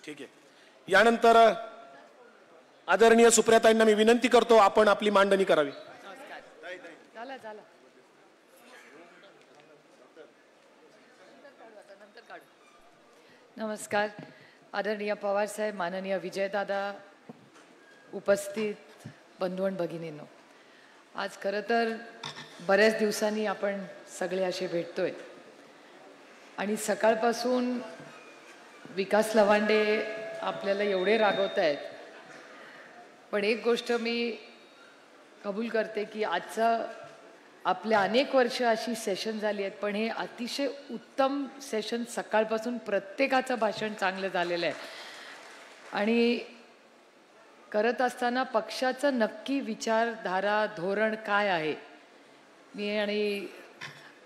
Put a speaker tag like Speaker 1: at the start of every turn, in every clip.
Speaker 1: ठीक आहे. यानंतर आदरणीय सुप्रियाताईंना मी विनंती करतो आपण आपली मांडणी करावी.
Speaker 2: नमस्कार. आदरणीय पवार साहेब, माननीय विजयदादा, उपस्थित बंधू आणि भगिनींनो, आज खरं तर बऱ्याच दिवसांनी आपण सगळे असे भेटतोय आणि सकाळपासून विकास लवांडे आपल्याला एवढे रागवत आहेत, पण एक गोष्ट मी कबूल करते की आजचं आपल्या अनेक वर्ष अशी सेशन झाली आहेत, पण हे अतिशय उत्तम सेशन सकाळपासून प्रत्येकाचं भाषण चांगलं झालेलं आहे आणि करत असताना पक्षाचं नक्की विचारधारा धोरण काय आहे. मी आणि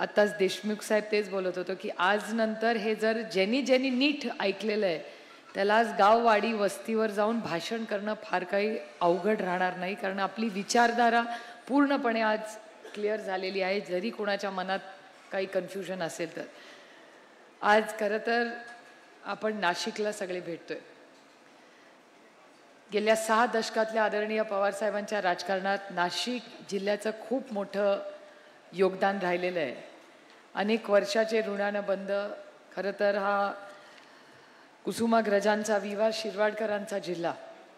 Speaker 2: आताच देशमुख साहेब तेच बोलत होतो की आज नंतर हे जर ज्यांनी नीट ऐकलेलं आहे त्याला आज गाववाडी वस्तीवर जाऊन भाषण करणं फार काही अवघड राहणार नाही, कारण आपली विचारधारा पूर्णपणे आज क्लिअर झालेली आहे. जरी कोणाच्या मनात काही कन्फ्युजन असेल तर आज खरं तर आपण नाशिकला सगळे भेटतोय. गेल्या 6 दशकातल्या आदरणीय पवारसाहेबांच्या राजकारणात नाशिक जिल्ह्याचं खूप मोठं योगदान राहिलेलं आहे. अनेक वर्षाचे ऋणानं बंद. खरं तर हा कुसुमाग्रजांचा, विवा शिरवाडकरांचा जिल्हा,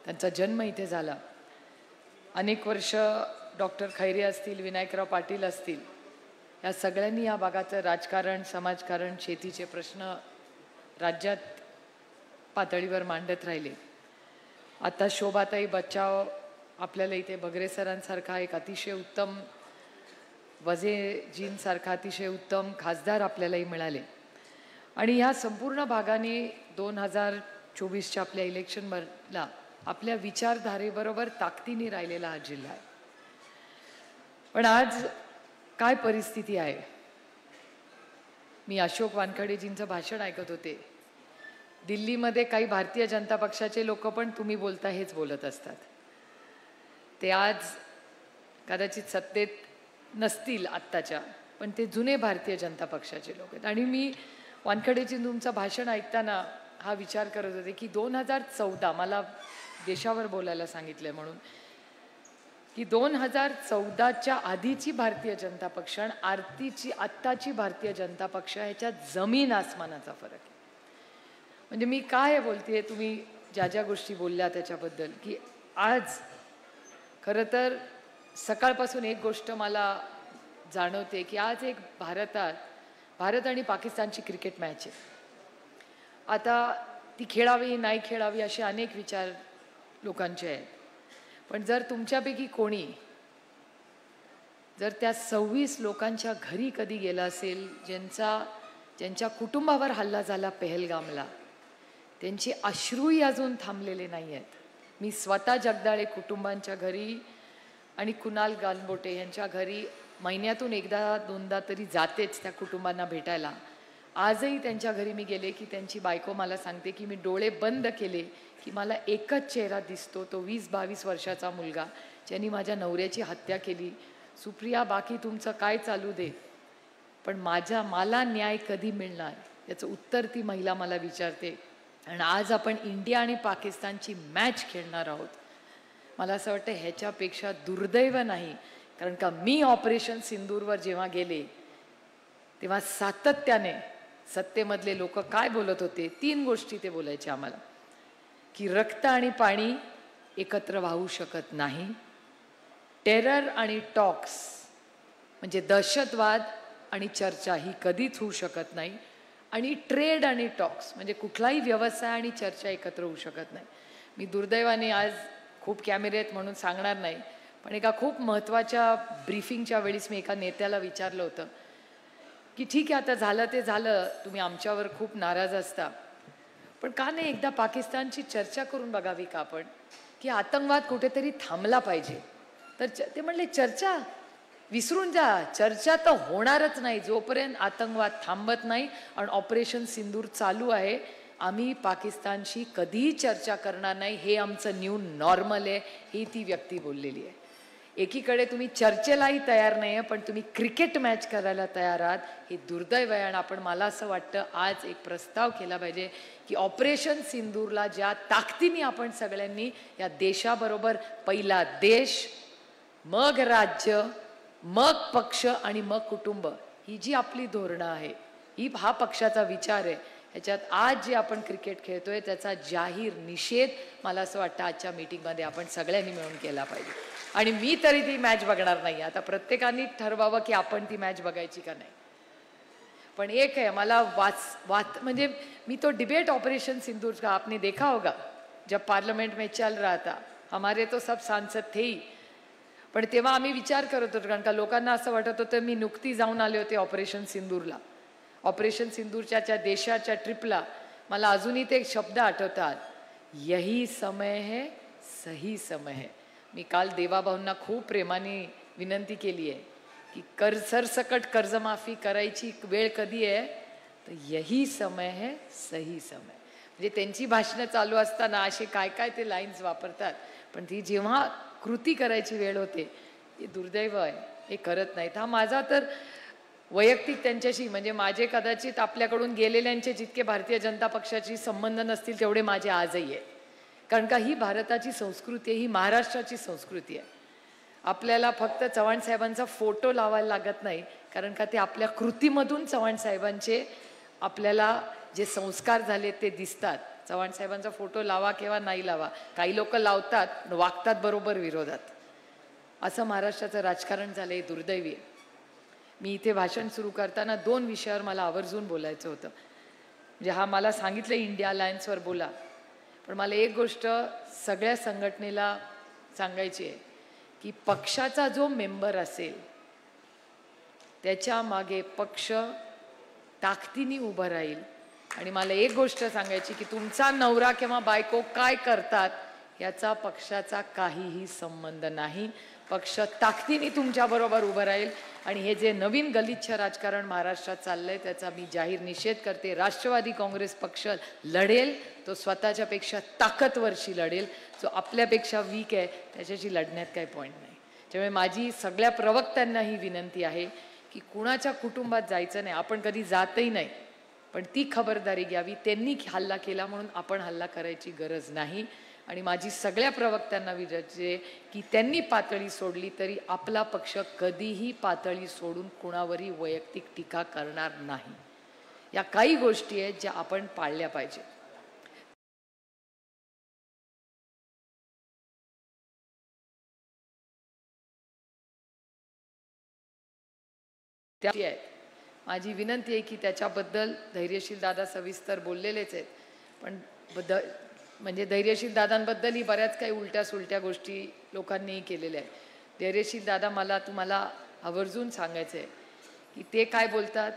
Speaker 2: त्यांचा जन्म इथे झाला. अनेक वर्ष डॉक्टर खैरे असतील, विनायकराव पाटील असतील, या सगळ्यांनी या भागाचं राजकारण, समाजकारण, शेतीचे प्रश्न राज्यात पातळीवर मांडत राहिले. आता शोभाताई बच्चाव आपल्याला इथे बगरे सरांसारखा एक अतिशय उत्तम, वजेजींसारखा अतिशय उत्तम खासदार आपल्यालाही मिळाले आणि ह्या संपूर्ण भागाने 2024च्या आपल्या इलेक्शनला आपल्या विचारधारेबरोबर ताकदीने राहिलेला हा जिल्हा आहे. पण आज काय परिस्थिती आहे. मी अशोक वानखडेजींचं भाषण ऐकत होते. दिल्लीमध्ये काही भारतीय जनता पक्षाचे लोक पण तुम्ही बोलता हेच बोलत असतात. ते आज कदाचित सत्तेत नसतील आत्ताच्या, पण ते जुने भारतीय जनता पक्षाचे लोक आहेत. आणि मी वानखडेजी तुमचं भाषण ऐकताना हा विचार करत होते की 2014, मला देशावर बोलायला सांगितलंय म्हणून, की 2014च्या आधीची भारतीय जनता पक्ष आणि आत्ताची भारतीय जनता पक्ष ह्याच्यात जमीन आसमानाचा फरक आहे. म्हणजे मी काय बोलते, तुम्ही ज्या ज्या गोष्टी बोलल्या त्याच्याबद्दल, की आज खरं तर सकाळपासून एक गोष्ट मला जाणवते की आज एक भारत आणि पाकिस्तानची क्रिकेट मॅच आहे. आता ती खेळावी नाही खेळावी असे अनेक विचार लोकांचे आहेत, पण जर तुमच्यापैकी कोणी जर त्या 26 लोकांच्या घरी कधी गेला असेल ज्यांच्या कुटुंबावर हल्ला झाला पेहलगामला, त्यांचे अश्रूही अजून थांबलेले नाही आहेत. मी स्वतः जगदाळे कुटुंबांच्या घरी आणि कुणाल गालबोटे यांच्या घरी महिन्यातून एकदा दोनदा तरी जातेच त्या कुटुंबांना भेटायला. आजही त्यांच्या घरी मी गेले की त्यांची बायको मला सांगते की मी डोळे बंद केले की मला एकच चेहरा दिसतो, तो 20-22 वर्षाचा मुलगा ज्यांनी माझ्या नवऱ्याची हत्या केली. सुप्रिया, बाकी तुमचं काय चालू दे, पण मला न्याय कधी मिळणार याचं उत्तर ती महिला मला विचारते. आणि आज आपण इंडिया आणि पाकिस्तानची मॅच खेळणार आहोत. मला असं वाटतं ह्याच्यापेक्षा दुर्दैव नाही, कारण का मी ऑपरेशन सिंदूरवर जेव्हा गेले तेव्हा सातत्याने सत्तेमधले लोक काय बोलत होते, 3 गोष्टी ते बोलायचे आम्हाला, की रक्त आणि पाणी एकत्र वाहू शकत नाही, टेरर आणि टॉक्स म्हणजे दहशतवाद आणि चर्चा ही कधीच होऊ शकत नाही, आणि ट्रेड आणि टॉक्स म्हणजे कुठलाही व्यवसाय आणि चर्चा एकत्र होऊ शकत नाही. मी दुर्दैवाने आज खूप कॅमेरे आहेत म्हणून सांगणार नाही, पण एका खूप महत्त्वाच्या ब्रीफिंगच्या वेळेस मी एका नेत्याला विचारलं होतं की ठीक आहे आता झालं ते झालं, तुम्ही आमच्यावर खूप नाराज असता, पण का नाही एकदा पाकिस्तानची चर्चा करून बघावी का आपण, की आतंकवाद कुठेतरी थांबला पाहिजे. तर ते म्हणले चर्चा विसरून जा, चर्चा तर होणारच नाही जोपर्यंत आतंकवाद थांबत नाही आणि ऑपरेशन सिंदूर चालू आहे. आम्ही पाकिस्तानशी कधीही चर्चा करणार नाही, हे आमचं न्यू नॉर्मल आहे, ही ती व्यक्ती बोललेली आहे. एकीकडे तुम्ही चर्चेलाही तयार नाही आहे, पण तुम्ही क्रिकेट मॅच करायला तयार आहात. हे दुर्दैव आहे. आणि आपण, मला असं वाटतं, आज एक प्रस्ताव केला पाहिजे की ऑपरेशन सिंदूरला ज्या ताकदीने आपण सगळ्यांनी या देशाबरोबर, पहिला देश, मग राज्य, मग पक्ष आणि मग कुटुंब, ही जी आपली धोरणं आहे, हा पक्षाचा विचार आहे, ह्याच्यात आज जे आपण क्रिकेट खेळतोय त्याचा जाहीर निषेध मला असं वाटतं आजच्या मीटिंगमध्ये आपण सगळ्यांनी मिळून केला पाहिजे. आणि मी तरी ती मॅच बघणार नाही. आता प्रत्येकाने ठरवावं की आपण ती मॅच बघायची का नाही. पण एक है, मला म्हणजे मी तो डिबेट ऑपरेशन सिंदूर का आपने देखा होगा, जब पार्लियामेंट में चल रहा था, हमारे तो सब सांसद थे ही. पण तेव्हा आम्ही विचार करत होतो, कारण का लोकांना असं वाटत होतं मी नुकती जाऊन आले होते ऑपरेशन सिंदूरला. ऑपरेशन सिंदूरच्या देशाच्या ट्रिपला मला अजूनही ते शब्द आठवतात, यही समय है, सही समय है. मी काल देवाभाऊंना खूप प्रेमाने विनंती केली आहे की सरसकट कर्जमाफी करायची वेळ कधी आहे, तर यही समय है, सही समय. म्हणजे त्यांची भाषणं चालू असताना असे काय काय ते लाईन्स वापरतात, पण ती जेव्हा कृती करायची वेळ होते, हे दुर्दैव आहे, हे करत नाहीत. हा माझा तर वैयक्तिक त्यांच्याशी, म्हणजे माझे कदाचित आपल्याकडून गेलेल्यांचे जितके भारतीय जनता पक्षाशी संबंध नसतील तेवढे माझे आजही आहे. कारण का ही भारताची संस्कृती आहे, ही महाराष्ट्राची संस्कृती आहे. आपल्याला फक्त चव्हाण साहेबांचा फोटो लावायला लागत नाही, कारण का ते आपल्या कृतीमधून चव्हाण साहेबांचे आपल्याला जे संस्कार झाले ते दिसतात. चव्हाण साहेबांचा फोटो लावा किंवा नाही लावा, काही लोक लावतात, वागतात बरोबर विरोधात. असं महाराष्ट्राचं राजकारण झालं, हे दुर्दैवी आहे. मी इथे भाषण सुरू करताना 2 विषयावर मला आवर्जून बोलायचं होतं. म्हणजे हा मला सांगितलं इंडिया अलायन्सवर बोला, पण मला एक गोष्ट सगळ्या संघटनेला सांगायची आहे की पक्षाचा जो मेंबर असेल त्याच्या मागे पक्ष ताकदीने उभं राहील. आणि मला एक गोष्ट सांगायची की तुमचा नवरा किंवा बायको काय करतात याचा पक्षाचा काहीही संबंध नाही. पक्ष ताकदीने तुमच्याबरोबर उभं राहील. आणि हे जे नवीन गलिच्छ राजकारण महाराष्ट्रात चाललंय त्याचा मी जाहीर निषेध करते. राष्ट्रवादी काँग्रेस पक्ष लढेल, तो स्वतःच्यापेक्षा ताकदवरशी लढेल. जो आपल्यापेक्षा वीक आहे त्याच्याशी लढण्यात काही पॉईंट नाही. त्यामुळे माझी सगळ्या प्रवक्त्यांना ही विनंती आहे की कुणाच्या कुटुंबात जायचं नाही. आपण कधी जातही नाही, पण ती खबरदारी घ्यावी. त्यांनी हल्ला केला म्हणून आपण हल्ला करायची गरज नाही. आणि माझी सगळ्या प्रवक्त्यांना विनंती आहे की त्यांनी पातळी सोडली तरी आपला पक्ष कधीही पातळी सोडून कुणावरही वैयक्तिक टीका करणार नाही. या काही गोष्टी आहेत ज्या आपण पाळल्या पाहिजे. माझी विनंती आहे की त्याच्याबद्दल धैर्यशील दादा सविस्तर बोललेलेच आहेत, पण म्हणजे धैर्यशील दादांबद्दलही बऱ्याच काही उलट्या सुलट्या गोष्टी लोकांनीही केलेल्या आहेत. धैर्यशील दादा, मला तुम्हाला आवर्जून सांगायचं आहे की ते काय बोलतात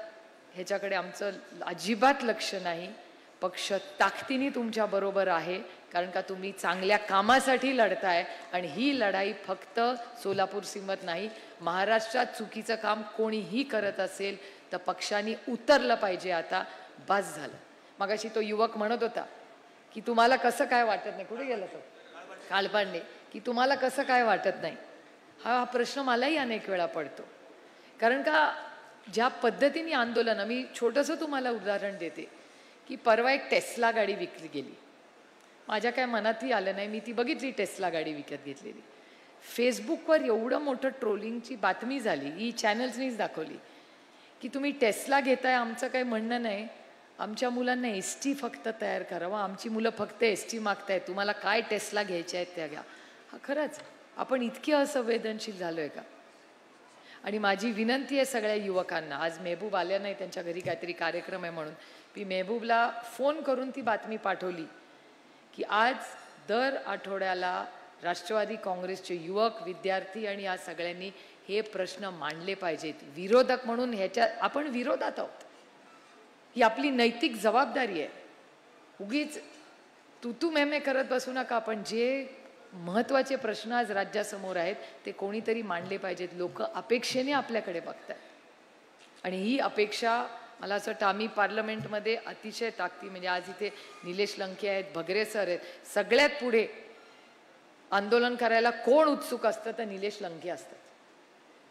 Speaker 2: ह्याच्याकडे आमचं अजिबात लक्ष नाही. पक्ष ताकदीने तुमच्या बरोबर आहे, कारण का तुम्ही चांगल्या कामासाठी लढताय. आणि ही लढाई फक्त सोलापूर सीमत नाही, महाराष्ट्रात चुकीचं काम कोणीही करत असेल तर पक्षाने उतरलं पाहिजे. आता बस झालं. मगाशी तो युवक म्हणत होता की तुम्हाला कसं काय वाटत नाही, कुठे गेला तो कालपांडे, की तुम्हाला कसं काय वाटत नाही. हा प्रश्न मलाही अनेक वेळा पडतो. कारण का ज्या पद्धतीने आंदोलन, मी छोटंसं तुम्हाला उदाहरण देते की परवा एक टेस्ला गाडी विकली गेली. माझ्या काय मनातही आलं नाही, मी ती बघितली टेस्ला गाडी विकत घेतलेली. फेसबुकवर एवढं मोठं ट्रोलिंगची बातमी झाली, ही चॅनल्सनीच दाखवली की तुम्ही टेस्ला घेताय, आमचं काही म्हणणं नाही, आमच्या मुलांना ST फक्त तयार करावं, आमची मुलं फक्त ST मागतायत, तुम्हाला काय टेस्ला घ्यायच्या आहेत त्या घ्या. हा खरंच आपण इतके असंवेदनशील झालोय का. आणि माझी विनंती आहे सगळ्या युवकांना, आज मेहबूब आल्या नाही, त्यांच्या घरी काहीतरी कार्यक्रम आहे म्हणून मी मेहबूबला फोन करून ती बातमी पाठवली की आज दर आठवड्याला राष्ट्रवादी काँग्रेसचे युवक, विद्यार्थी आणि या सगळ्यांनी हे प्रश्न मांडले पाहिजेत. विरोधक म्हणून ह्याच्या आपण विरोधात आहोत, ही आपली नैतिक जबाबदारी आहे. उगीच तू मेमे करत बसू नका. आपण जे महत्त्वाचे प्रश्न आज राज्यासमोर आहेत ते कोणीतरी मांडले पाहिजेत. लोक अपेक्षेने आपल्याकडे बघतात आणि ही अपेक्षा मला असं वाटतं आम्ही पार्लमेंटमध्ये अतिशय ताकदी, म्हणजे आज इथे निलेश लंके आहेत, भगरे सर आहेत, सगळ्यात पुढे आंदोलन करायला कोण उत्सुक असतं तर निलेश लंके असतात.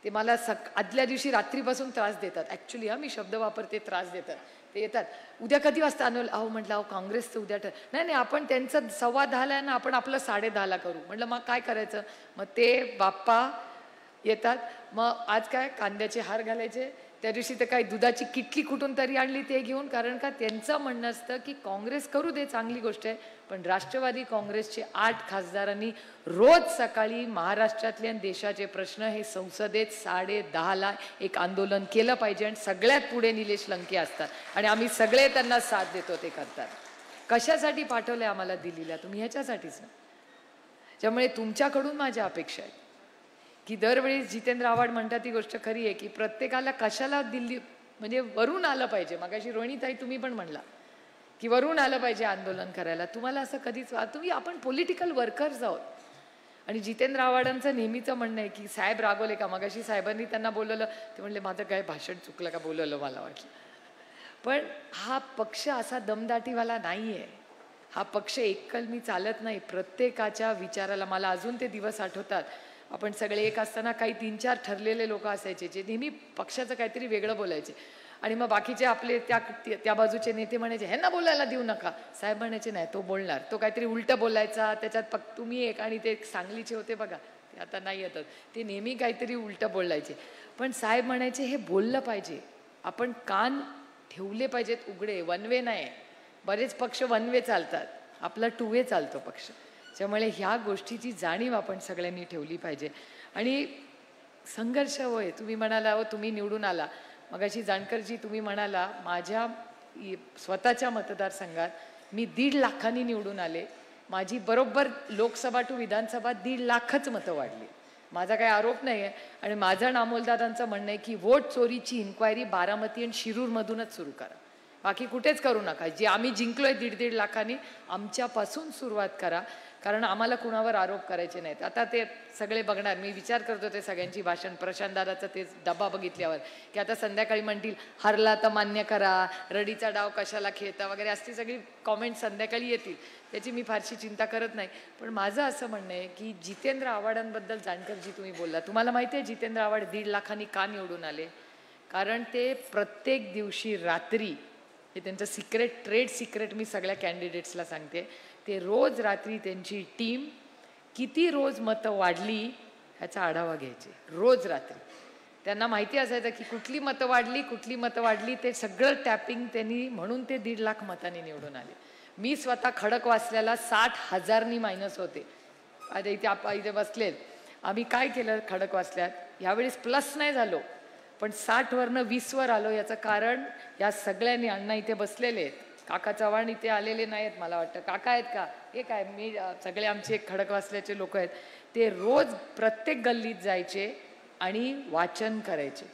Speaker 2: ते मला आदल्या दिवशी रात्रीपासून त्रास देतात. ॲक्च्युली मी शब्द वापरते, त्रास देतात. ते येतात, उद्या कधी वाजता आंदोलन? अहो म्हटलं, अहो काँग्रेसचं उद्या नाही नाही, आपण त्यांचं 10:15 ना, आपण आपलं 10:30 करू. म्हटलं मग काय करायचं? मग ते बाप्पा येतात. मग आज काय कांद्याचे हार घालायचे, त्या दिवशी तर काही दुधाची किटली कुठून तरी आणली ते घेऊन. कारण का त्यांचं म्हणणं असतं की काँग्रेस करू दे, चांगली गोष्ट आहे, पण राष्ट्रवादी काँग्रेसचे 8 खासदारांनी रोज सकाळी महाराष्ट्रातले आणि देशाचे प्रश्न हे संसदेत 10:30ला एक आंदोलन केलं पाहिजे. आणि सगळ्यात पुढे निलेश लंके असतात आणि आम्ही सगळे त्यांना साथ देतो, ते करतात. कशासाठी पाठवलंय आम्हाला दिल्लीला? तुम्ही ह्याच्यासाठीच ना. त्यामुळे तुमच्याकडून माझ्या अपेक्षा आहेत की दरवेळेस जितेंद्र आव्हाड म्हणतात ती गोष्ट खरी आहे की प्रत्येकाला कशाला दिल्ली म्हणजे वरून आलं पाहिजे. मगाशी रोहिणीताई तुम्ही पण म्हणला की वरून आलं पाहिजे आंदोलन करायला. तुम्हाला असं कधीच तुम्ही आपण पॉलिटिकल वर्कर्स आहोत. आणि जितेंद्र आव्हाडांचं नेहमीचं म्हणणं आहे की साहेब रागवले का? मगाशी साहेबांनी त्यांना बोलवलं, ते म्हणले माझं काय भाषण चुकलं का, बोलवलं मला वाटलं. पण हा पक्ष असा दमदाटीवाला नाही आहे. हा पक्ष एककलमी चालत नाही. प्रत्येकाच्या विचाराला, मला अजून ते दिवस आठवतात, आपण सगळे एक असताना काही 3-4 ठरलेले लोक असायचे जे नेहमी पक्षाचं काहीतरी वेगळं बोलायचे. आणि मग बाकीचे आपले त्या बाजूचे नेते म्हणायचे ह्यांना बोलायला देऊ नका. साहेब म्हणायचे नाही, तो बोलणार, तो काहीतरी उलटं बोलायचा. त्याच्यात तुम्ही एक, आणि ते सांगलीचे होते बघा, ते आता नाही येतात, ते नेहमी काहीतरी उलटं बोलायचे. पण साहेब म्हणायचे हे बोललं पाहिजे, आपण कान ठेवले पाहिजेत उघडे. वन वे नाही, बरेच पक्ष वन वे चालतात, आपला 2 वे चालतो पक्ष. त्यामुळे ह्या गोष्टीची जाणीव आपण सगळ्यांनी ठेवली पाहिजे. आणि संघर्ष होय, तुम्ही म्हणाला हो तुम्ही निवडून आला, मगाशी जानकरजी तुम्ही म्हणाला माझ्या स्वतःच्या मतदारसंघात मी 1.5 लाखांनी निवडून आले. माझी बरोबर लोकसभा टू विधानसभा 1.5 लाखच मतं वाढली. माझा काही आरोप नाही आहे. आणि माझं नामोलदारांचं म्हणणं आहे की वोट चोरीची इन्क्वायरी बारामती आणि शिरूरमधूनच सुरू करा, बाकी कुठेच करू नका. जे आम्ही जिंकलोय 1.5 लाखांनी, आमच्यापासून सुरुवात करा, कारण आम्हाला कुणावर आरोप करायचे नाहीत. आता ते सगळे बघणार, मी विचार करतो ते सगळ्यांची भाषण, प्रशांत दादाचं ते डब्बा बघितल्यावर, की आता संध्याकाळी म्हणतील हरला तर मान्य करा, रडीचा डाव कशाला खेळता वगैरे, असती सगळी कॉमेंट संध्याकाळी येतील. त्याची मी फारशी चिंता करत नाही. पण माझं असं म्हणणं आहे की जितेंद्र आव्हाडांबद्दल जानकरजी तुम्ही बोलला, तुम्हाला माहिती आहे जितेंद्र आव्हाड 1.5 लाखांनी का निवडून आले? कारण ते प्रत्येक दिवशी रात्री, हे त्यांचं सिक्रेट, ट्रेड सिक्रेट मी सगळ्या कॅन्डिडेट्सला सांगते, ते रोज रात्री त्यांची टीम किती रोज मतं वाढली ह्याचा आढावा घ्यायचे. रोज रात्री त्यांना माहिती असायचं की कुठली मतं वाढली, ते सगळं टॅपिंग त्यांनी, म्हणून ते 1.5 लाख मतांनी निवडून आले. मी स्वतः खडकवासल्याला 60,000नी मायनस होते. आता इथे बसलेत, आम्ही काय केलं खडकवासल्यात, ह्यावेळेस प्लस नाही झालो, पण 60वरनं 20वर आलो. याचं कारण या सगळ्यांनी, अण्णा इथे बसलेले आहेत, काका चव्हाण इथे आलेले नाहीत, मला वाटतं काका आहेत का, हे काय, मी सगळे आमचे खडकवासल्याचे लोक आहेत, ते रोज प्रत्येक गल्लीत जायचे आणि वाचन करायचे.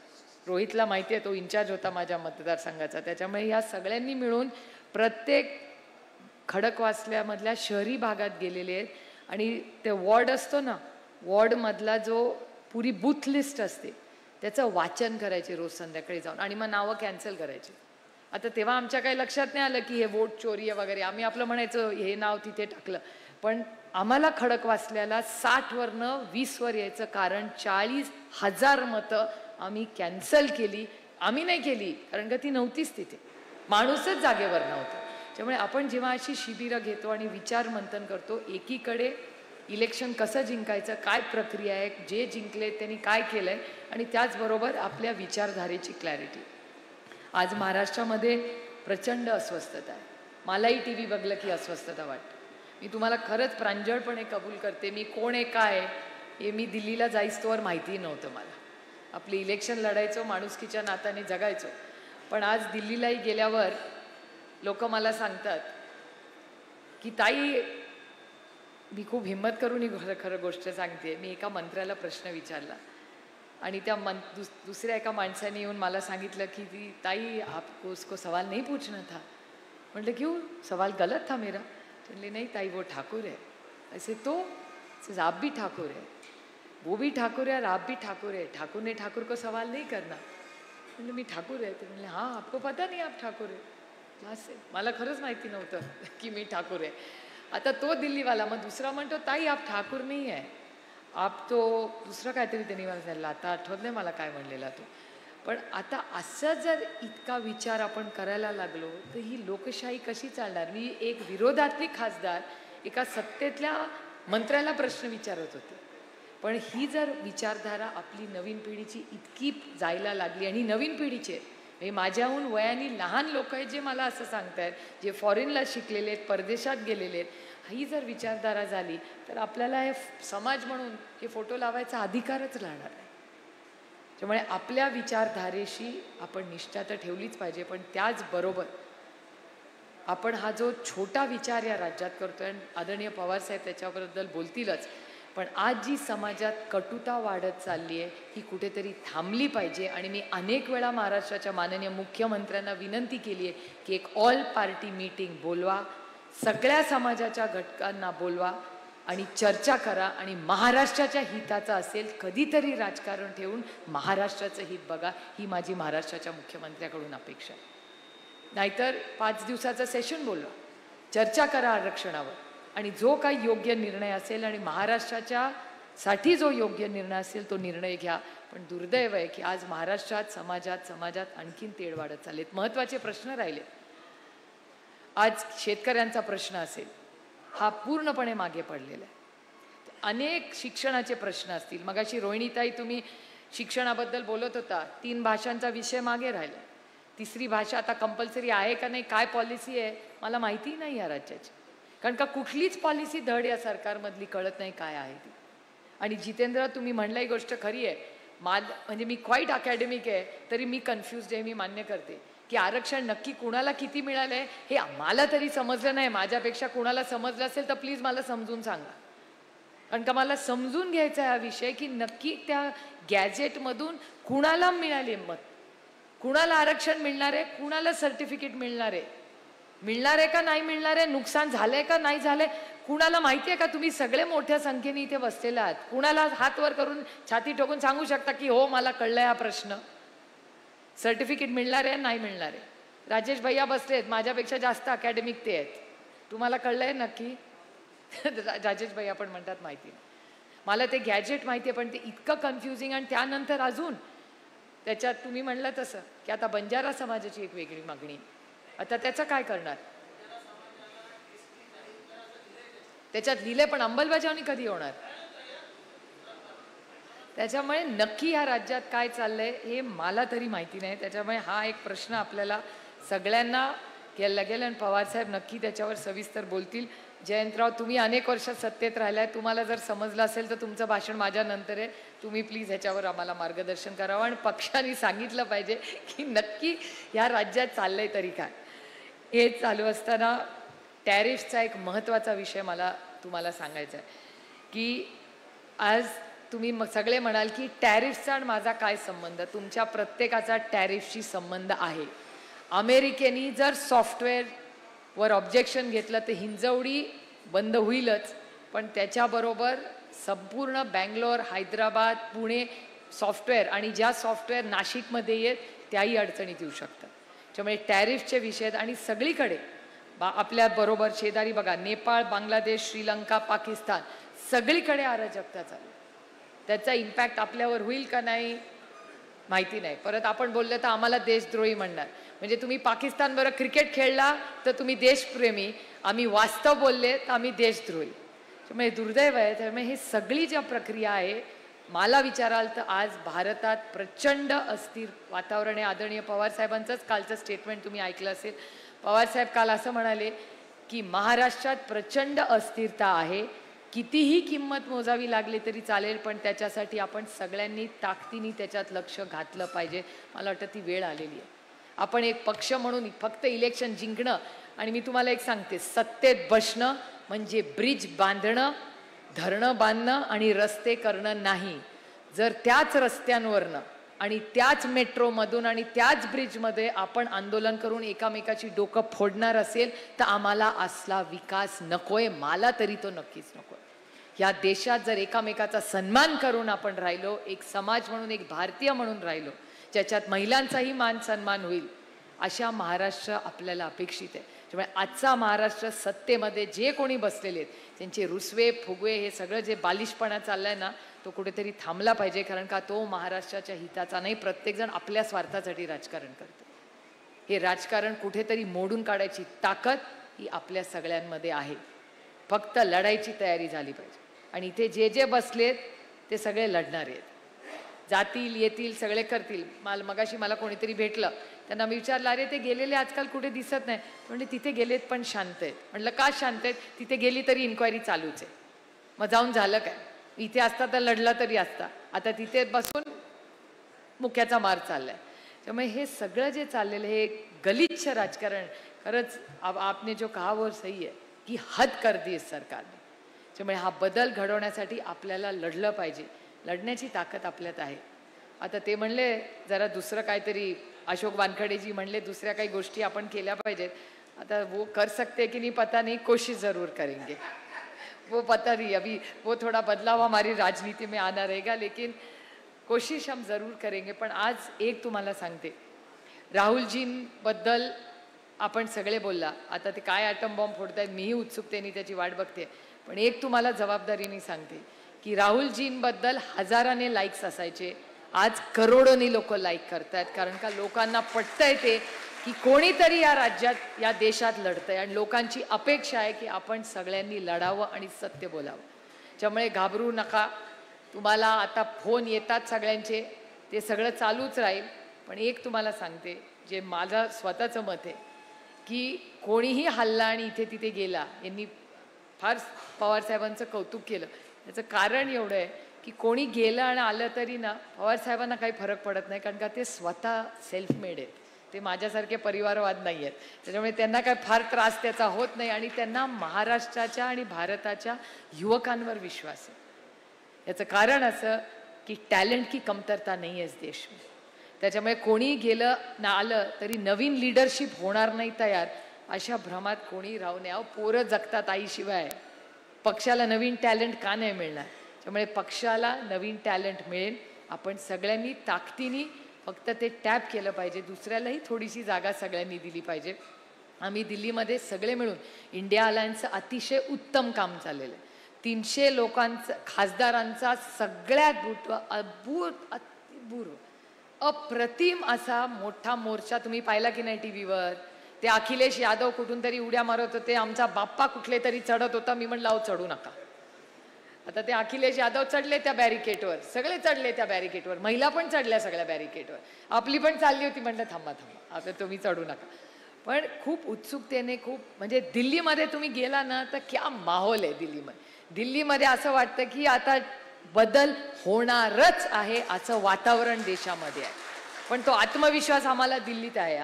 Speaker 2: रोहितला माहिती आहे, तो इन्चार्ज होता माझ्या मतदारसंघाचा. त्याच्यामुळे या सगळ्यांनी मिळून प्रत्येक खडकवासल्यामधल्या शहरी भागात गेलेले आहेत. आणि ते वॉर्ड असतो ना, वॉर्डमधला जो पुरी बूथ लिस्ट असते त्याचं वाचन करायचे रोज संध्याकाळी जाऊन, आणि मग नावं कॅन्सल करायचे. आता तेव्हा आमच्या काही लक्षात नाही आलं की हे वोट चोरी आहे वगैरे, आम्ही आपलं म्हणायचं हे नाव तिथे टाकलं. पण आम्हाला खडकवासल्याला 60वरनं 20वर यायचं कारण 40,000 मतं आम्ही कॅन्सल केली. आम्ही नाही केली कारण का ती नव्हतीच तिथे, माणूसच जागेवर नव्हतं. त्यामुळे आपण जेव्हा अशी शिबिरं घेतो आणि विचार मंथन करतो, एकीकडे इलेक्शन कसं जिंकायचं, काय प्रक्रिया आहे, जे जिंकले त्यांनी काय केलंय, आणि त्याचबरोबर आपल्या विचारधारेची क्लॅरिटी. आज महाराष्ट्रामध्ये प्रचंड अस्वस्थता आहे. मलाही TV बघलं की अस्वस्थता वाटते. मी तुम्हाला खरंच प्रांजळपणे कबूल करते, मी कोण आहे काय हे मी दिल्लीला जाईस्तोवर माहिती नव्हतं मला. आपली इलेक्शन लढायचो, माणुसकीच्या नात्याने जगायचो. पण आज दिल्लीलाही गेल्यावर लोक मला सांगतात की ताई, मी खूप हिम्मत करून ही खरं गोष्ट सांगते, मी एका मंत्र्याला प्रश्न विचारला आणि त्या दुसऱ्या एका माणसाने येऊन मला सांगितलं की ती ताई आपको उसको सवाल नहीं पूछना था. म्हटलं क्यों, सवाल गलत था मेरा? बोले नहीं ताई वो ठाकुर है. ऐसे तो आप भी ठाकुर है, वो भी ठाकुर है और आप भी ठाकुर है, ठाकुर ने ठाकुर को सवाल नहीं करना. म्हणजे मी ठाकूर आहे. ते म्हणले हां आपको पता नहीं आप ठाकूर है. मला खरंच माहिती नव्हतं की मी ठाकूर आहे. आता तो दिल्लीवाला, मग दुसरा म्हणतो ताई आप ठाकूर नाही आहे, आप तो दुसरं काहीतरी त्यांनी मला सांगितलं, आता आठवत नाही मला काय म्हणलेला तो. पण आता असं जर इतका विचार आपण करायला लागलो तर ही लोकशाही कशी चालणार? मी एक विरोधातली खासदार एका सत्तेतल्या मंत्र्याला प्रश्न विचारत होते. पण ही जर विचारधारा आपली नवीन पिढीची इतकी जायला लागली, आणि नवीन पिढीचे म्हणजे माझ्याहून वयाने लहान लोक आहेत जे मला असं सांगतायत, जे फॉरेनला शिकलेले आहेत, परदेशात गेलेले आहेत, ही जर विचारधारा झाली तर आपल्याला हे समाज म्हणून हे फोटो लावायचा अधिकारच राहणार नाही. त्यामुळे आपल्या विचारधारेशी आपण निष्ठा तर ठेवलीच पाहिजे, पण त्याचबरोबर आपण हा जो छोटा विचार या राज्यात करतोय, आणि आदरणीय पवारसाहेब त्याच्याबद्दल बोलतीलच, पण आज जी समाजात कटुता वाढत चालली आहे ही कुठेतरी थांबली पाहिजे. आणि मी अनेक वेळा महाराष्ट्राच्या माननीय मुख्यमंत्र्यांना विनंती केली आहे की एक ऑल पार्टी मीटिंग बोलवा, सगळ्या समाजाच्या घटकांना बोलवा आणि चर्चा करा, आणि महाराष्ट्राच्या हिताचं असेल कधीतरी राजकारण ठेवून महाराष्ट्राचं हित बघा, ही माझी महाराष्ट्राच्या मुख्यमंत्र्याकडून अपेक्षा आहे. नाहीतर 5 दिवसाचं सेशन बोलवा, चर्चा करा आरक्षणावर, आणि जो काही योग्य निर्णय असेल आणि महाराष्ट्राच्या साठी जो योग्य निर्णय असेल तो निर्णय घ्या. पण दुर्दैव आहे की आज महाराष्ट्रात समाजात आणखीन तेढ वाढत चाललेत. महत्त्वाचे प्रश्न राहिले. आज शेतकऱ्यांचा प्रश्न असेल, हा पूर्णपणे मागे पडलेला आहे. अनेक शिक्षणाचे प्रश्न असतील. मगाशी रोहिणीताई तुम्ही शिक्षणाबद्दल बोलत होता, 3 भाषांचा विषय मागे राहिला. 3री भाषा आता कंपल्सरी आहे का नाही, काय पॉलिसी आहे मला माहिती नाही या राज्याची, कारण का कुठलीच पॉलिसी धड या सरकारमधली कळत नाही काय आहे ती. आणि जितेंद्र तुम्ही म्हणलं ही गोष्ट खरी आहे. म्हणजे मी क्वाईट अकॅडमिक आहे तरी मी कन्फ्युज्ड आहे. मी मान्य करते की आरक्षण नक्की कुणाला किती मिळालंय हे मला तरी समजलं नाही. माझ्यापेक्षा कुणाला समजलं असेल तर प्लीज मला समजून सांगा, कारण का मला समजून घ्यायचा हा विषय की नक्की त्या गॅजेटमधून कुणाला मिळाले मत, कुणाला आरक्षण मिळणार आहे, कुणाला सर्टिफिकेट मिळणार आहे, मिळणार आहे का नाही मिळणार आहे, नुकसान झालंय का नाही झालंय, कुणाला माहिती आहे का? तुम्ही सगळे मोठ्या संख्येने इथे बसलेले आहात. कुणाला हात वर करून छाती ठोकून सांगू शकता की हो मला कळलंय हा प्रश्न, सर्टिफिकेट मिळणार आहे नाही मिळणार आहे? राजेश भैया बसले आहेत, माझ्यापेक्षा जास्त अकॅडमिक ते आहेत. तुम्हाला कळलंय नक्की? राजेश भैया पण म्हणतात माहिती नाही. मला ते गॅजेट माहिती आहे, पण ते इतकं कन्फ्युजिंग. आणि त्यानंतर अजून त्याच्यात तुम्ही म्हणलं तसं की आता बंजारा समाजाची एक वेगळी मागणी, आता त्याचं काय करणार? त्याच्यात लिहिले पण अंमलबजावणी कधी होणार? त्याच्यामुळे नक्की ह्या राज्यात काय चाललंय हे मला तरी माहिती नाही. त्याच्यामुळे हा एक प्रश्न आपल्याला सगळ्यांना केला लागेल, आणि पवारसाहेब नक्की त्याच्यावर सविस्तर बोलतील. जयंतराव तुम्ही अनेक वर्ष सत्तेत राहिलाय, तुम्हाला जर समजलं असेल तर तुमचं भाषण माझ्यानंतर आहे. तुम्ही प्लीज ह्याच्यावर आम्हाला मार्गदर्शन करावं, आणि पक्षाने सांगितलं पाहिजे की नक्की ह्या राज्यात चाललंय तरी काय. हे चालू असताना टॅरिफचा एक महत्त्वाचा विषय मला तुम्हाला सांगायचा आहे की आज तुम्ही सगळे म्हणाल की टॅरिफचा आणि माझा काय संबंध? तुमच्या प्रत्येकाचा टॅरिफशी संबंध आहे. अमेरिकेने जर सॉफ्टवेअरवर ऑब्जेक्शन घेतलं तर हिंजवडी बंद होईलच, पण त्याच्याबरोबर संपूर्ण बँगलोर, हैदराबाद, पुणे सॉफ्टवेअर, आणि ज्या सॉफ्टवेअर नाशिकमध्ये येत त्याही अडचणीत येऊ शकतात. त्यामुळे टॅरिफचे विषय आणि सगळीकडे आपल्या बरोबर शेजारी बघा, नेपाळ, बांगलादेश, श्रीलंका, पाकिस्तान, सगळीकडे अराजकता चालू. त्याचा इम्पॅक्ट आपल्यावर होईल का नाही माहिती नाही. परत आपण बोललं तर आम्हाला देशद्रोही म्हणणार. म्हणजे तुम्ही पाकिस्तान बरोबर क्रिकेट खेळला तर तुम्ही देशप्रेमी, आम्ही वास्तव बोलले तर आम्ही देशद्रोही. त्यामुळे दुर्दैव आहे. त्यामुळे हे सगळी ज्या प्रक्रिया आहे, मला विचाराल तर आज भारतात प्रचंड अस्थिर वातावरण आहे. आदरणीय पवारसाहेबांचंच कालचं स्टेटमेंट तुम्ही ऐकलं असेल. पवारसाहेब काल असं म्हणाले की महाराष्ट्रात प्रचंड अस्थिरता आहे, कितीही किंमत मोजावी लागली तरी चालेल, पण त्याच्यासाठी आपण सगळ्यांनी ताकदीने त्याच्यात लक्ष घातलं पाहिजे. मला वाटतं ती वेळ आलेली आहे. आपण एक पक्ष म्हणून फक्त इलेक्शन जिंकणं, आणि मी तुम्हाला एक सांगते, सत्तेत बसणं म्हणजे ब्रिज बांधणं, धरणं बांधणं आणि रस्ते करणं नाही. जर त्याच रस्त्यांवरनं आणि त्याच मेट्रोमधून आणि त्याच ब्रिजमध्ये आपण आंदोलन करून एकामेकाची डोकं फोडणार असेल तर आम्हाला असला विकास नकोय. मला तरी तो नक्कीच नकोय. या देशात जर एकामेकाचा सन्मान करून आपण राहिलो, एक समाज म्हणून, एक भारतीय म्हणून राहिलो, ज्याच्यात महिलांचाही मान सन्मान होईल, अशा महाराष्ट्र आपल्याला अपेक्षित आहे. त्यामुळे आजचा महाराष्ट्र सत्तेमध्ये जे कोणी बसलेले आहेत त्यांचे रुसवे फुगवे हे सगळं जे बालिशपणा चाललाय ना तो कुठेतरी थांबला पाहिजे, कारण का तो महाराष्ट्राच्या हिताचा नाही. प्रत्येकजण आपल्या स्वार्थासाठी राजकारण करतो. हे राजकारण कुठेतरी मोडून काढायची ताकद ही आपल्या सगळ्यांमध्ये आहे. फक्त लढायची तयारी झाली पाहिजे. आणि इथे जे जे बसलेत ते सगळे लढणारे आहेत. जातील येतील सगळे करतील. मगाशी मला कोणीतरी भेटलं, त्यांना मी विचारलं अरे ते गेलेले आजकाल कुठे दिसत नाही. म्हणजे तिथे गेलेत पण शांत आहेत. म्हटलं का शांत आहेत? तिथे गेली तरी इन्क्वायरी चालूच आहे. मग जाऊन झालं काय? इथे असता तर लढला तरी असता. आता तिथे बसून मुक्याचा मार चाललाय. त्यामुळे हे सगळं जे चाललेलं हे गलिच्छ राजकारण खरंच आपने जो कहा वो सही है की हद कर दी इस सरकारने. त्यामुळे हा बदल घडवण्यासाठी आपल्याला लढलं पाहिजे. लढण्याची ताकद आपल्यात आहे. आता ते म्हणले जरा दुसरं काहीतरी, अशोक वानखडेजी म्हणले दुसऱ्या काही गोष्टी आपण केल्या पाहिजेत. आता वो कर सकते कि नहीं पता नहीं, कोशिश जरूर करेंगे. वो पता नहीं, अभी वो थोड़ा बदलाव हमारी राजनीति में आना रहेगा, लेकिन कोशिश हम जरूर करेंगे. पण आज एक तुम्हाला सांगते, राहुलजींबद्दल आपण सगळे बोलला. आता ते काय ॲटम बॉम्ब फोडतायत मीही उत्सुकतेने त्याची वाट बघते. पण एक तुम्हाला जबाबदारीने सांगते की राहुलजींबद्दल हजाराने लाईक्स असायचे, आज करोडोनी लोक लाईक करतायत. कारण का लोकांना पटतंय ते की कोणीतरी या राज्यात या देशात लढतंय आणि लोकांची अपेक्षा आहे की आपण सगळ्यांनी लढावं आणि सत्य बोलावं. त्यामुळे घाबरू नका. तुम्हाला आता फोन येतात सगळ्यांचे, ते सगळं चालूच राहील. पण एक तुम्हाला सांगते जे माझं स्वतःचं मत आहे की कोणीही हल्ला आणि इथे तिथे गेला, यांनी फार पवारसाहेबांचं कौतुक केलं. याचं कारण एवढं आहे की कोणी गेलं आणि आलं तरी ना पवारसाहेबांना काही फरक पडत नाही, कारण का ते स्वतः सेल्फ मेड आहेत. ते माझ्यासारखे परिवारवाद नाही आहेत. त्याच्यामुळे त्यांना काय फार त्रास त्याचा होत नाही आणि त्यांना महाराष्ट्राच्या आणि भारताच्या युवकांवर विश्वास आहे. याचं कारण असं की टॅलेंट की कमतरता नाही आहे इस देश में. त्याच्यामुळे कोणी गेलं ना आलं तरी नवीन लीडरशिप होणार नाही तयार, अशा भ्रमात कोणी राहू नये. पोरं जगतात आईशिवाय, पक्षाला नवीन टॅलेंट का नाही मिळणार? त्यामुळे पक्षाला नवीन टॅलेंट मिळेल. आपण सगळ्यांनी ताकदीने फक्त ते टॅप केलं पाहिजे. दुसऱ्यालाही थोडीशी जागा सगळ्यांनी दिली पाहिजे. आम्ही दिल्लीमध्ये सगळे मिळून इंडिया अलायन्सचं अतिशय उत्तम काम चाललेलं आहे. 300 लोकांचा खासदारांचा सगळ्यात अप्रतिम असा मोठा मोर्चा तुम्ही पाहिला की नाही टीव्हीवर? ते अखिलेश यादव कुठून तरी उड्या मारत होते, आमचा बाप्पा कुठले तरी चढत होता. मी म्हणलं अहो चढू नका. आता ते अखिलेश यादव चढले त्या बॅरिकेडवर, सगळे चढले त्या बॅरिकेडवर, महिला पण चढल्या सगळ्या बॅरिकेडवर. आपली पण चालली होती. म्हणलं थांबा थांबा, आता तुम्ही चढू नका. पण खूप उत्सुकतेने खूप म्हणजे दिल्लीमध्ये तुम्ही गेला ना तर क्या माहोल आहे दिल्लीमध्ये. दिल्लीमध्ये असं वाटतं की आता बदल होणारच आहे असं वातावरण देशामध्ये आहे. पण तो आत्मविश्वास आम्हाला दिल्लीत आहे.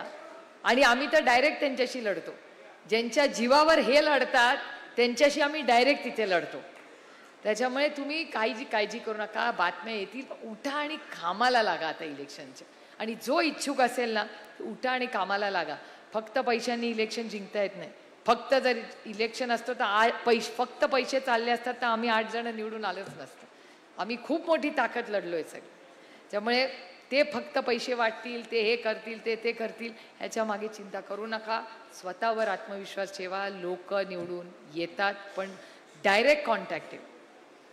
Speaker 2: आणि आम्ही तर डायरेक्ट त्यांच्याशी लढतो. ज्यांच्या जीवावर हे लढतात त्यांच्याशी आम्ही डायरेक्ट तिथे लढतो. त्याच्यामुळे तुम्ही काळजी करू नका. बातम्या येतील, उठा आणि कामाला लागा आता इलेक्शनच्या. आणि जो इच्छुक असेल ना उठा आणि कामाला लागा. फक्त पैशांनी इलेक्शन जिंकता येत नाही. फक्त जर इलेक्शन असतं तर फक्त पैसे चालले असतात तर आम्ही 8 जण निवडून आलोच नसतं. आम्ही खूप मोठी ताकद लढलोय सगळे. त्यामुळे ते फक्त पैसे वाटतील, ते हे करतील, ते करतील, ह्याच्या मागे चिंता करू नका. स्वतःवर आत्मविश्वास ठेवा. लोक निवडून येतात पण डायरेक्ट कॉन्टॅक्ट आहे.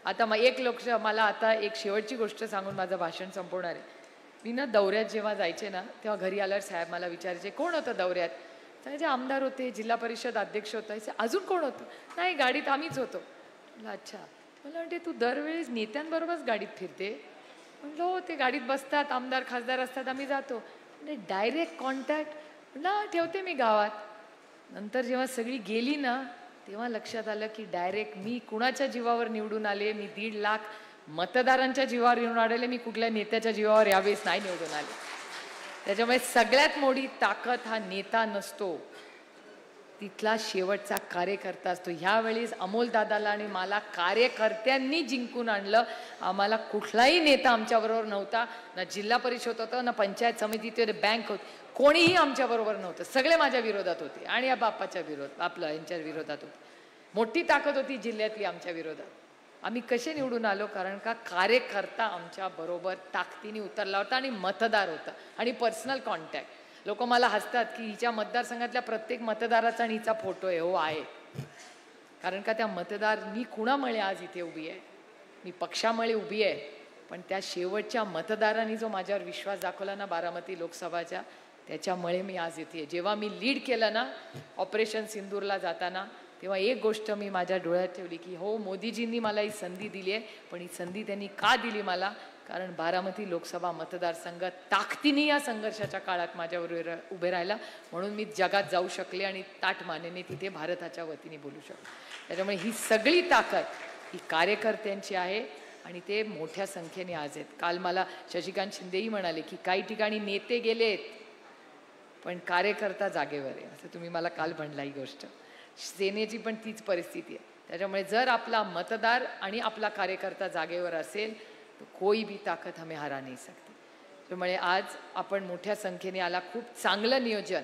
Speaker 2: आता मला आता एक शेवटची गोष्ट सांगून माझं भाषण संपवणार आहे. मी ना दौऱ्यात जेव्हा जायचे ना तेव्हा घरी आल्यावर साहेब मला विचारायचे कोण होतं दौऱ्यात? त्याचे आमदार होते, जिल्हा परिषद अध्यक्ष होता. अजून कोण होतं? नाही, गाडीत आम्हीच होतो. म्हटलं अच्छा. मला म्हणते तू दरवेळेस नेत्यांबरोबरच गाडीत फिरते? म्हटलं हो, ते गाडीत बसतात, आमदार खासदार असतात, आम्ही जातो. म्हणजे डायरेक्ट कॉन्टॅक्ट म्हटलं ठेवते मी गावात. नंतर जेव्हा सगळी गेली ना तेव्हा लक्षात आलं की डायरेक्ट मी कुणाच्या जीवावर निवडून आले? मी 1.5 लाख मतदारांच्या जीवावर निवडून आलेले. मी कुठल्या नेत्याच्या जीवावर यावेळेस नाही निवडून आले. त्याच्यामुळे सगळ्यात मोठी ताकद हा नेता नसतो, तिथला शेवटचा कार्यकर्ता असतो. ह्यावेळेस अमोलदादाला आणि मला कार्यकर्त्यांनी जिंकून आणलं. आम्हाला कुठलाही नेता आमच्याबरोबर नव्हता. ना जिल्हा परिषद होतं, ना पंचायत समिती, बँक होती, कोणीही आमच्याबरोबर नव्हतं. सगळे माझ्या विरोधात होते आणि या बाप्पाच्या यांच्या विरोधात होते. मोठी ताकद होती जिल्ह्यातली आमच्या विरोधात. आम्ही कसे निवडून आलो? कारण का कार्यकर्ता आमच्या बरोबर ताकदीने उतरला होता आणि मतदार होता आणि पर्सनल कॉन्टॅक्ट. लोक मला हसतात की हिच्या मतदारसंघातल्या प्रत्येक मतदाराचा आणि हिचा फोटो आहे. हो आहे, कारण का त्या मतदार मी कुणामुळे आज इथे उभी आहे, मी पक्षामुळे उभी आहे, पण त्या शेवटच्या मतदारांनी जो माझ्यावर विश्वास दाखवला ना बारामती लोकसभाच्या, त्याच्यामुळे मी आज इथे. जेव्हा मी लीड केलं ना ऑपरेशन सिंदूरला जाताना, तेव्हा एक गोष्ट मी माझ्या डोळ्यात ठेवली की हो, मोदीजींनी मला ही संधी दिली आहे, पण ही संधी त्यांनी का दिली मला? कारण बारामती लोकसभा मतदारसंघ ताकदीने या संघर्षाच्या काळात माझ्याबरोबर उभे राहिला, म्हणून मी जगात जाऊ शकले आणि ताठ मानेने तिथे भारताच्या वतीने बोलू शकले. त्याच्यामुळे ही सगळी ताकद ही कार्यकर्त्यांची आहे आणि ते मोठ्या संख्येने आज आहेत. काल मला शशिकांत शिंदेही म्हणाले की काही ठिकाणी नेते गेलेत पण कार्यकर्ता जागेवर आहे, असं तुम्ही मला काल म्हणला. ही गोष्ट सेनेची पण तीच परिस्थिती आहे. त्याच्यामुळे जर आपला मतदार आणि आपला कार्यकर्ता जागेवर असेल तो कोई भी ताकद हमें हरा नहीं सकती. त्यामुळे आज आपण मोठ्या संख्येने आला. खूप चांगलं नियोजन.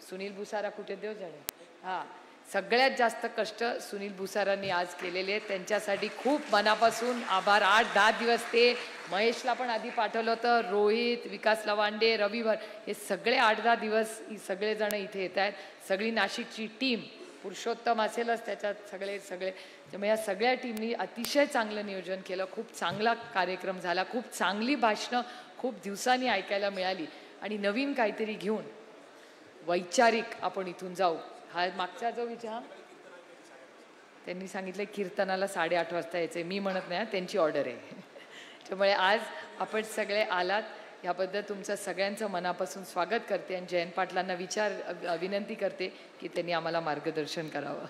Speaker 2: सुनील भुसारा कुठे देव जाणे, हां, सगळ्यात जास्त कष्ट सुनील भुसारांनी आज केलेले आहेत. त्यांच्यासाठी खूप मनापासून आभार. 8-10 दिवस ते महेशला पण आधी पाठवलं होतं, रोहित, विकास लवांडे, रविवार, हे सगळे 8-10 दिवस सगळेजण इथे येत आहेत. सगळी नाशिकची टीम, पुरुषोत्तम असेलच त्याच्यात, सगळे त्यामुळे या सगळ्या टीमनी अतिशय चांगलं नियोजन केलं. खूप चांगला कार्यक्रम झाला. खूप चांगली भाषणं खूप दिवसांनी ऐकायला मिळाली आणि नवीन काहीतरी घेऊन वैचारिक आपण इथून जाऊ. हा मागचा जो विचार त्यांनी सांगितलं कीर्तनाला 8:30 वाजता यायचं, मी म्हणत नाही, त्यांची ऑर्डर आहे. त्यामुळे आज आपण सगळे आलात याबद्दल तुमचं सगळ्यांचं मनापासून स्वागत करते आणि जयंत पाटलांना विनंती करते की त्यांनी आम्हाला मार्गदर्शन करावं.